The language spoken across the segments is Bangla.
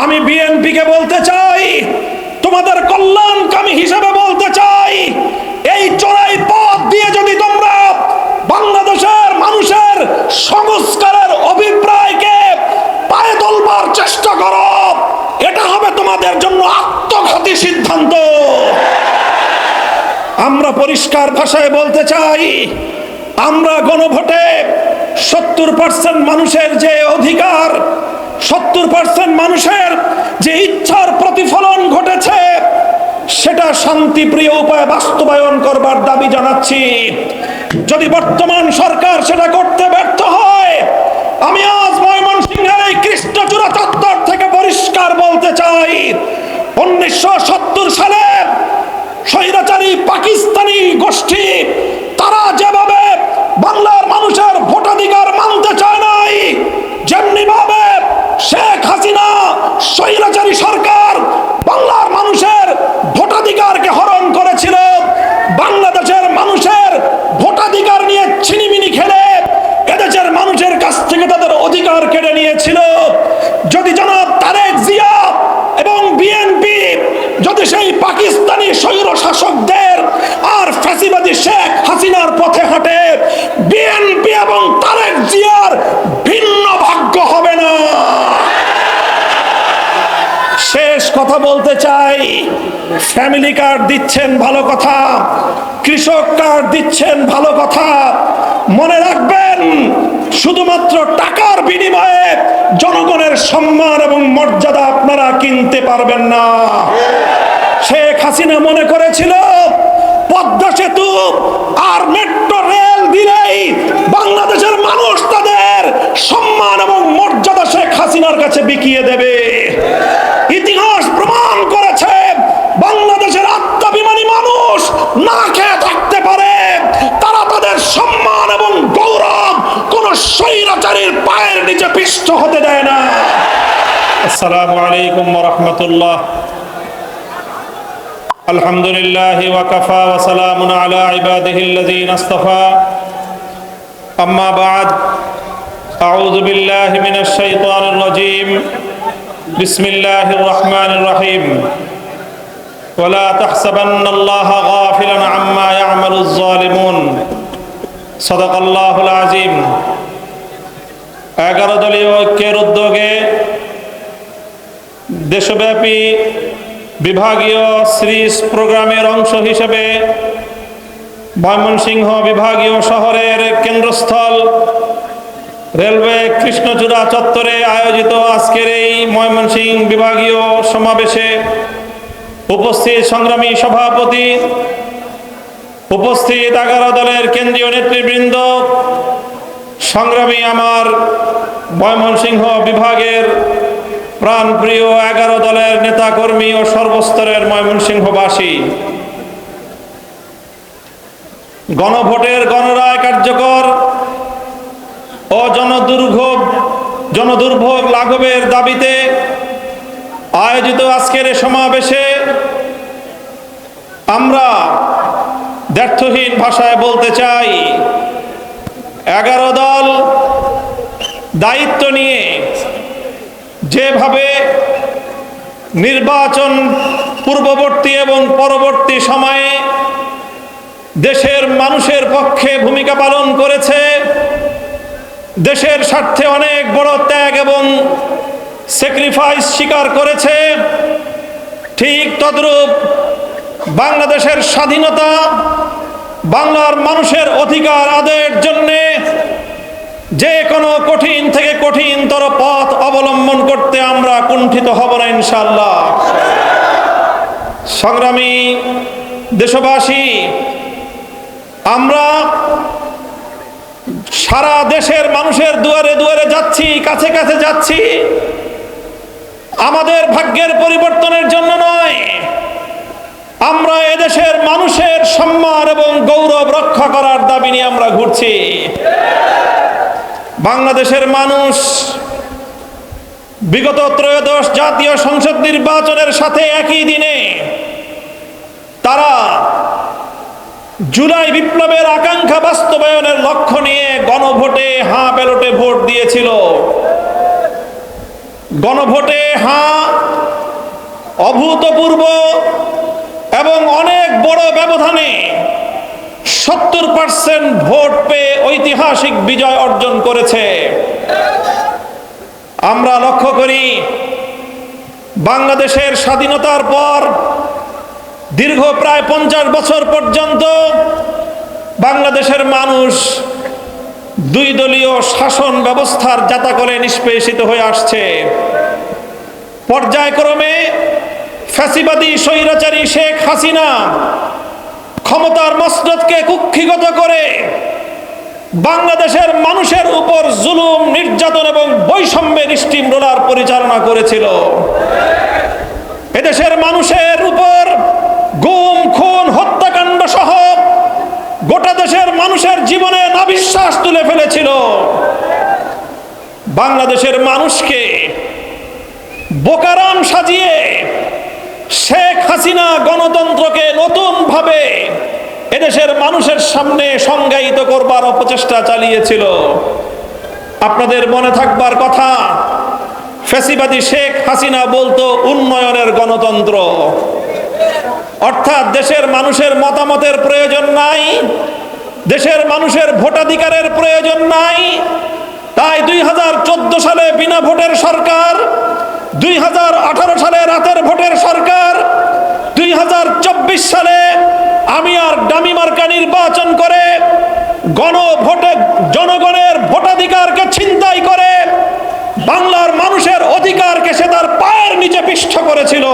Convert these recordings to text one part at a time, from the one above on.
আমি বিএনপিকে বলতে চাই, তোমাদের কল্যাণকামী হিসেবে বলতে চাই, এই চোরাই পথ দিয়ে যদি তোমরা বাংলাদেশের মানুষের সংস্কারের অভিপ্রায়কে পায়ে তোলবার চেষ্টা করো, এটা হবে তোমাদের জন্য আত্মঘাতী সিদ্ধান্ত। আমরা পরিষ্কার ভাষায় বলতে চাই, আমরা গণভোটে 70% মানুষের যে অধিকার, 70% মানুষের যে ইচ্ছার প্রতিফলন ঘটেছে, সেটা শান্তিপ্রিয় উপায়ে বাস্তবায়ন করবার দাবি জানাচ্ছি। যদি বর্তমান সরকার সেটা করতে ব্যর্থ হয়, আমি আজ ময়মনসিংহের এই কৃষ্ণচূড়া চত্বর থেকে পরিষ্কার বলতে চাই, 1970 সালে স্বৈরাচারী পাকিস্তানি গোষ্ঠী তারা যেভাবে বাংলার মানুষের ভোটাধিকার মানতে চায় নাই, যেমনি ভাবে শেখ হাসিনা স্বৈরাচারী সরকার বাংলার মানুষের ভোটাধিকারকে হরণ করেছিল, বাংলাদেশের মানুষের ভোটাধিকার নিয়ে ছিনিমিনি খেলে এদেশের মানুষের কাছ থেকে তাদের অধিকার কেড়ে নিয়েছিল। যদি জনাব তারেক জিয়া এবং বিএনপি যদি সেই পাকিস্তানি স্বৈর শাসকদের আর ফ্যাসিবাদী শেখ হাসিনার পথে হাঁটে, বিএনপি এবং তারেক জিয়ার ভিন্ন ভাগ্য হবে না। শেষ কথা বলতে চাই, ফ্যামিলি কার্ড দিচ্ছেন ভালো কথা, কৃষক কার্ড দিচ্ছেন ভালো কথা, মনে রাখবেন শুধুমাত্র টাকার বিনিময়ে জনগণের সম্মান এবং মর্যাদা আপনারা কিনতে পারবেন না। শেখ হাসিনা মনে করেছিল পদ্মা সেতু আর মেট্রো রেল দিলেই বাংলাদেশের মানুষ তাদের সম্মান এবং মর্যাদা শেখ হাসিনার কাছে বিকিয়ে দেবে। ইতিহাস প্রমাণ করেছে বাংলাদেশের আত্মাভিমানী মানুষ না খেয়ে থাকতে পারে, তারা তাদের সম্মান এবং গৌরব কোন স্বৈরাচারীর পায়ের নিচে পিষ্ট হতে দেয় না। আসসালামু আলাইকুম ওয়া রাহমাতুল্লাহ। আলহামদুলিল্লাহ ওয়া কাফা ওয়া সালামুন আলা ইবাদিহিল্লাযীনা ইসতাফা। আম্মা বা'দ, আউযু বিল্লাহি মিনাশ শাইতানির রাজীম। বিসমিল্লাহির রহমানির রহিম। ওয়ালা তাহসাবান্নাল্লাহা গাফিলান আম্মা ইয়া'মালুয যালিমুন। সাদাকাল্লাহুল আযীম। 11 দলীয় ঐক্যের উদ্যোগে দেশব্যাপী বিভাগীয় সিরিজ প্রোগ্রামের অংশ হিসেবে ময়মনসিংহ বিভাগীয় শহরের কেন্দ্রস্থল রেলওয়ে কৃষ্ণচূড়া চত্বরে আয়োজিত আজকের এই ময়মনসিংহ বিভাগীয় সমাবেশে উপস্থিত সংগ্রামী সভাপতি, উপস্থিত 11 দলের কেন্দ্রীয় নেতৃবৃন্দ, সংগ্রামী আমার ময়মনসিংহ বিভাগের প্রাণপ্রিয় 11 দলের নেতাকর্মী ও সর্বস্তরের ময়মনসিংহবাসী, গণভোটের গণরায় কার্যকর ও জনদুর্ভোগ লাঘবের দাবিতে আয়োজিত আজকের সমাবেশে আমরা দ্ব্যর্থহীন ভাষায় বলতে চাই, 11 দল দায়িত্ব নিয়ে যেভাবে নির্বাচন পূর্ববর্তী এবং পরবর্তী সময়ে দেশের মানুষের পক্ষে ভূমিকা পালন করেছে, দেশের স্বার্থে অনেক বড় ত্যাগ এবং স্যাক্রিফাইস স্বীকার করেছে, ঠিক তদ্রূপ বাংলাদেশের স্বাধীনতা, বাংলার মানুষের অধিকার আদায়ের জন্যে যে কোনো কঠিন থেকে কঠিনতর পথ অবলম্বন করতে আমরা কুণ্ঠিত হব না ইনশাআল্লাহ। সংগ্রামী দেশবাসী, আমরা সারা দেশের মানুষের দুয়ারে দুয়ারে যাচ্ছি, কাছে কাছে যাচ্ছি, আমাদের ভাগ্যের পরিবর্তনের জন্য নয়, আমরা এদেশের মানুষের সম্মান এবং গৌরব রক্ষা করার দাবি নিয়ে আমরা ঘুরছি। বাংলাদেশের মানুষ বিগত ত্রয়োদশ জাতীয় সংসদ নির্বাচনের সাথে একই দিনে তারা জুলাই বিপ্লবের আকাঙ্ক্ষা বাস্তবায়নের লক্ষ্য নিয়ে গণভোটে হাঁ ব্যালটে ভোট দিয়েছিল। গণভোটে হাঁ অভূতপূর্ব এবং অনেক বড় ব্যবধানে 70% ভোট পেয়ে ঐতিহাসিক বিজয় অর্জন করেছে। আমরা লক্ষ্য করি বাংলাদেশের স্বাধীনতার পর দীর্ঘ প্রায় 50 বছর পর্যন্ত বাংলাদেশের মানুষ দুই দলীয় শাসন ব্যবস্থার জাতাকলে নিষ্পেষিত হয়ে আসছে। পর্যায়ক্রমে ফ্যাসিবাদী স্বৈরাচারী শেখ হাসিনা ক্ষমতার মসনদকে কুক্ষিগত করে বাংলাদেশের মানুষের উপর জুলুম, নির্যাতন এবং বৈষম্যের স্টিম রোলার পরিচালনা করেছিল। এদেশের মানুষের উপর গুম, খুন, হত্যাকাণ্ড সহ গোটা দেশের মানুষের জীবনে নাভিশ্বাস তুলে ফেলেছিল। বাংলাদেশের মানুষকে বোকারাম সাজিয়ে শেখ হাসিনা গণতন্ত্রকে নতুন ভাবে এদেশের মানুষের সামনে সংজ্ঞায়িত করবার অপচেষ্টা চালিয়েছিল। আপনাদের মনে থাকবার কথা, ফ্যাসিবাদী শেখ হাসিনা বলতো উন্নয়নের গণতন্ত্র, অর্থাৎ দেশের মানুষের মতামতের প্রয়োজন নাই, দেশের মানুষের ভোটাধিকারের প্রয়োজন নাই। তাই 2014 সালে বিনা ভোটের সরকার, 2018 সালে রাতের ভোটের সরকার, 2024 সালে আমি আর ডামি মার্কা নির্বাচন করে গণভোটে জনগণের ভোটাধিকারকে ছিনতাই করে বাংলার মানুষের অধিকারকে সে তার পায়ের নিচে পিষ্ট করেছিল।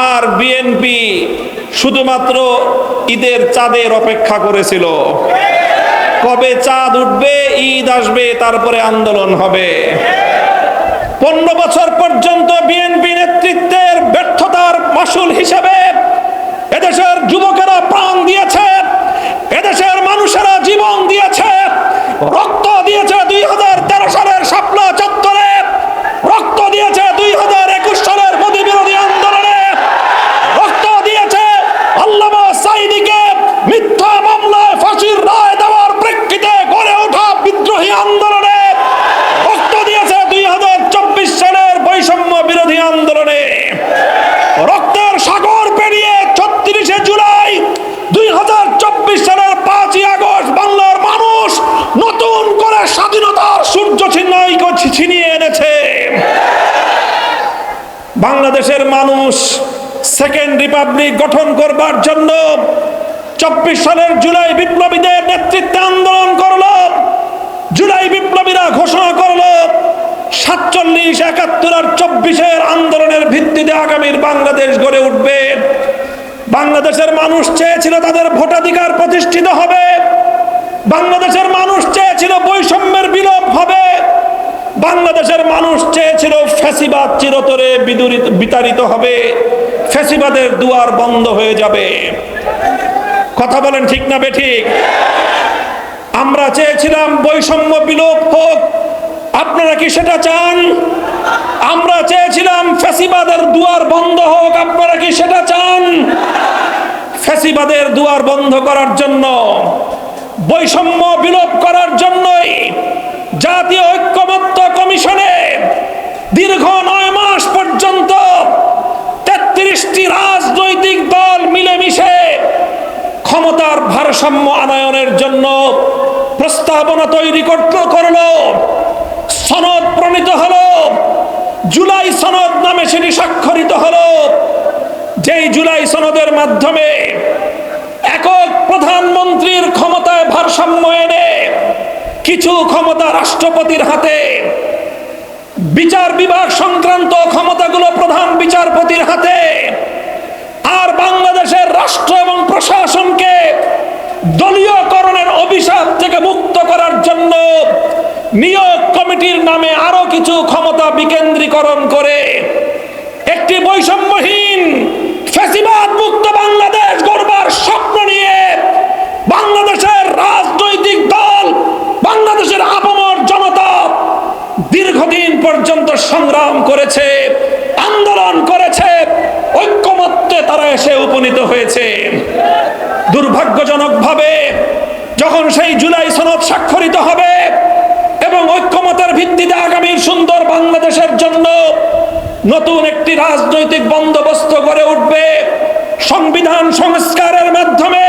আর বিএনপি শুধুমাত্র ঈদের চাঁদের অপেক্ষা করেছিল, কবে চাঁদ উঠবে, ঈদ আসবে, তারপরে আন্দোলন হবে। 15 বছর পর্যন্ত বিএনপি নেতৃত্বের ব্যর্থতার মাসুল হিসেবে এদেশের যুবকেরা প্রাণ দিয়েছে, এদেশের মানুষেরা জীবন দিয়েছে, রক্ত দিয়েছে 2013 সালের শাপলা চত্বরে, রক্ত দিয়েছে 2021 সালের মোদি বিরোধী আন্দোলনে, রক্ত দিয়েছে আল্লামা সাঈদীকে মিথ্যা মামলায় ফাঁসির রায় দেওয়ার প্রেক্ষিতে গড়ে ওঠা বিদ্রোহী আন্দোলনে, রক্ত দিয়েছে 2024 সালের বৈষম্য বিরোধী আন্দোলনে। রক্তের সাগর পেরিয়ে 36শে জুলাই 2024 সালের 5ই আগস্ট বাংলার মানুষ নতুন করে স্বাধীনতার সূর্য ছিনিয়ে এনেছে। বাংলাদেশের মানুষ সেকেন্ড রিপাবলিক গঠন করবার জন্য 24 সালের জুলাই বিপ্লবীদের নেতৃত্বে আন্দোলন করলো। জুলাই বিপ্লবীরা ঘোষণা করলো 47, 71 আর 24-এর আন্দোলনের ভিত্তিতে আগামীর বাংলাদেশ গড়ে উঠবে। বাংলাদেশের মানুষ চেয়েছিল তাদের ভোটাধিকার প্রতিষ্ঠিত হবে, বাংলাদেশের মানুষ চেয়েছিল বৈষম্যের বিলোপ হবে, বাংলাদেশের মানুষ চেয়েছিল ফ্যাসিবাদ চিরতরে বিতাড়িত হবে, ফ্যাসিবাদের দুয়ার বন্ধ হয়ে যাবে। কথা বলেন ঠিক না বেঠিক? আমরা চেয়েছিলাম বৈষম্য বিলোপ হোক, আপনারা কি সেটা চান? আমরা চেয়েছিলাম ফ্যাসিবাদের দুয়ার বন্ধ হোক, আপনারা কি সেটা চান? ফ্যাসিবাদের দুয়ার বন্ধ করার জন্য, বৈষম্য বিলোপ করার জন্যই জাতীয় ঐক্যমত্য কমিশনে দীর্ঘ 9 মাস পর্যন্ত 33টি রাজনৈতিক দল মিলেমিশে ক্ষমতার ভারসাম্য আনয়নের জন্য প্রস্তাবনা তৈরি করলো। সনদ প্রণীত হলো, জুলাই সনদ নামে সেটি স্বাক্ষরিত হলো। যেই জুলাই সনদের মাধ্যমে একক প্রধানমন্ত্রীর ক্ষমতায় ভারসাম্য এনে কিছু ক্ষমতা রাষ্ট্রপতির হাতে, বিচার বিভাগ সংক্রান্ত ক্ষমতাগুলো প্রধান বিচারপতির হাতে, আর বাংলাদেশের রাষ্ট্র এবং প্রশাসনকে দলীয়করণের অভিশাপ থেকে মুক্ত করার জন্য নিয়োগ কমিটির নামে আরো কিছু ক্ষমতা বিকেন্দ্রীকরণ করে একটি বৈষম্যহীন ফ্যাসিবাদ মুক্ত বাংলাদেশ গড়বার স্বপ্ন নিয়ে বাংলাদেশের রাজনৈতিক দল, বাংলাদেশের আপামর জনতা দীর্ঘদিন পর্যন্ত সংগ্রাম করেছে, আন্দোলন করেছে, ঐক্যমত্যে তারা এসে উপনীত হয়েছে। দুর্ভাগ্যজনকভাবে যখন সেই জুলাই সনদ স্বাক্ষরিত হবে এবং ঐক্যমতের ভিত্তিতে আগামীর সুন্দর বাংলাদেশের জন্য নতুন একটি রাজনৈতিক বন্দোবস্ত গড়ে উঠবে সংবিধান সংস্কারের মাধ্যমে।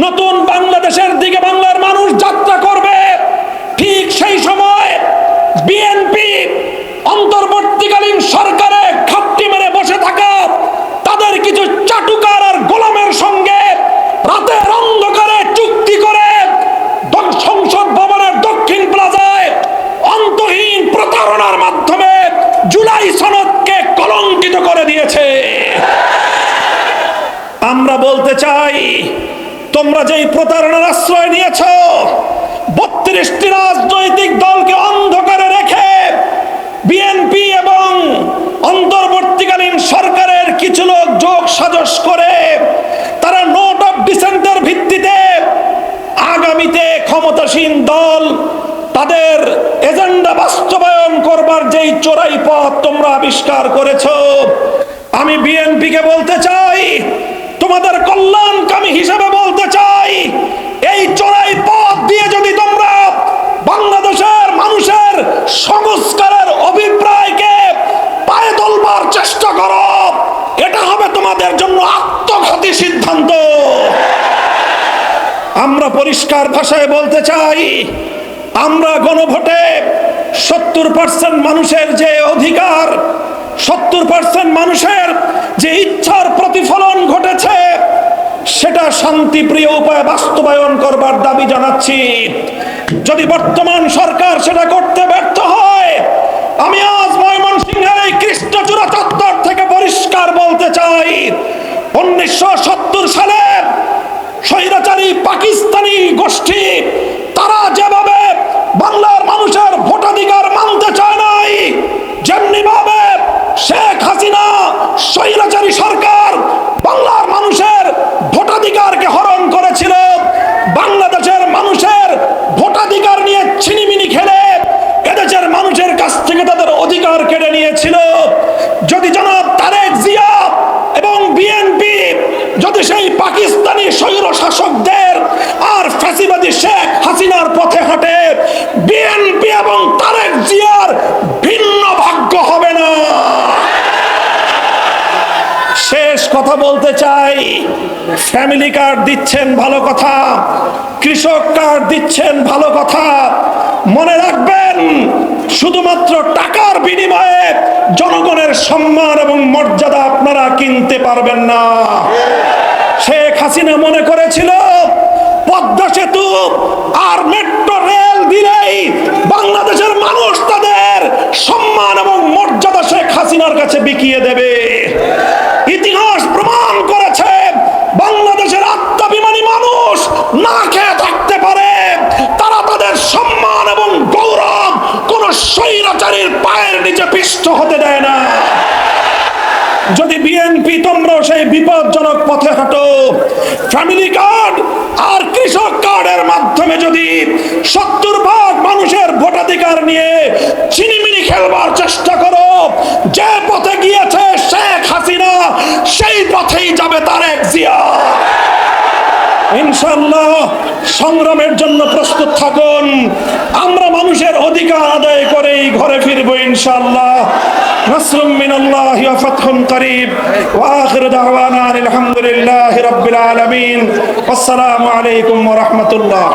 নতুন বাংলাদেশের দিকে বাংলার মানুষ যাত্রা করবে। ঠিক সেই সময় বিএনপি অন্তর্বর্তীকালীন সরকারে খাপটি মেরে বসে থাকা তাদের কিছু চাটুকার আর গোলামের সঙ্গে রাতের অন্ধকারে চুক্তি করে সংসদ ভবনের দক্ষিণ প্লাজায় অন্তহীন প্রতারণার মাধ্যমে জুলাই সনদকে কলঙ্কিত করে দিয়েছে। আমরা বলতে চাই, তোমরা যেই প্রতারণার আশ্রয় নিয়েছ, 32টি রাজনৈতিক দলকে অন্ধকারে রেখে বিএনপি এবং অন্তর্বর্তীকালীন সরকারের কিছু লোক যোগ সাজস করে তারা নোট অফ ডিসেন্টের ভিত্তিতে আগামীতে ক্ষমতাসীন দল তাদের এজেন্ডা বাস্তবায়ন করবার যেই চোরাই পথ তোমরা আবিষ্কার করেছো, আমি বিএনপিকে বলতে চাই, তোমাদের কল্যাণকামী হিসেবে বলতে চাই, এই চোরাই পথ দিয়ে যদি তোমরা বাংলাদেশের মানুষের সংস্কারের অভিপ্রায়কে পায়ে তোলবার চেষ্টা করো, এটা হবে তোমাদের জন্য আত্মঘাতী সিদ্ধান্ত। আমরা পরিষ্কার ভাষায় বলতে চাই, আমরা গণভোটে 70% মানুষের যে অধিকার, 70% মানুষের যে ইচ্ছার প্রতিফলন ঘটেছে, সেটা শান্তিপ্রিয় উপায়ে বাস্তবায়ন করবার দাবি জানাচ্ছি। যদি বর্তমান সরকার সেটা করতে ব্যর্থ হয়, আমি আজ ময়মনসিংহের এই কৃষ্ণচূড়া চত্বর থেকে পরিষ্কার বলতে চাই, 1970 সালে স্বৈরাচারী পাকিস্তানি গোষ্ঠী তারা যেভাবে বাংলার মানুষের ভোটাধিকার মানতে চায় নাই, যেমনি ভাবে শেখ হাসিনা স্বৈরাচারী সরকার বাংলার মানুষের ভোটাধিকারকে হরণ করেছিল, বাংলাদেশের মানুষের ভোটাধিকার নিয়ে ছিনিমিনি খেলে এদেশের মানুষের কাছ থেকে তাদের অধিকার কেড়ে নিয়েছিল। যদি জনাব তারেক জিয়া এবং বিএনপি যদি সেই পাকিস্তানি স্বৈর শাসকদের আর ফ্যাসিবাদী শেখ হাসিনার পথে হাঁটে, বিএনপি এবং তারেক জিয়ার ভিন্ন ভাগ্য হবে না। শেষ কথা বলতে চাই, ফ্যামিলি কার্ড দিচ্ছেন ভালো কথা, কৃষক কার্ড দিচ্ছেন ভালো কথা, মনে রাখবেন শুধুমাত্র টাকার বিনিময়ে জনগণের সম্মান এবং মর্যাদা আপনারা কিনতে পারবেন না। শেখ হাসিনা মনে করেছিল পদ্মা সেতু আর মেট্রো রেল দিলেই বাংলাদেশের মানুষ তাদের সম্মান এবং মর্যাদা শেখ হাসিনার কাছে বিকিয়ে দেবে। ইতিহাস প্রমাণ করেছে বাংলাদেশের আত্মাভিমানী মানুষ না খেয়ে থাকতে পারে, তারা তাদের সম্মান এবং গৌরব কোন স্বৈরাচারীর পায়ের নিচে পিষ্ট হতে দেয় না। যদি বিএনপি তোমরাও সেই বিপজ্জনক পথে হাঁটো, ফ্যামিলি কার্ড আর কৃষক কার্ডের মাধ্যমে যদি 70% মানুষের ভোটাধিকার নিয়ে ছিনিমিনি খেলবার চেষ্টা করো, যে পথে গিয়েছে শেখ হাসিনা সেই পথেই যাবে তারেক জিয়া। ইনশাআল্লাহ সংগ্রামের জন্য প্রস্তুত থাকুন। আমরা মানুষের অধিকার আদায় করেই ঘরে ফিরবো ইনশাআল্লাহ। নাসরুম মিনাল্লাহি ওয়া ফাতহুন করিব ওয়া আখিরু দাওয়ানা আলহামদুলিল্লাহি রাব্বিল আলামিন। আসসালামু আলাইকুম ওয়া রাহমাতুল্লাহ।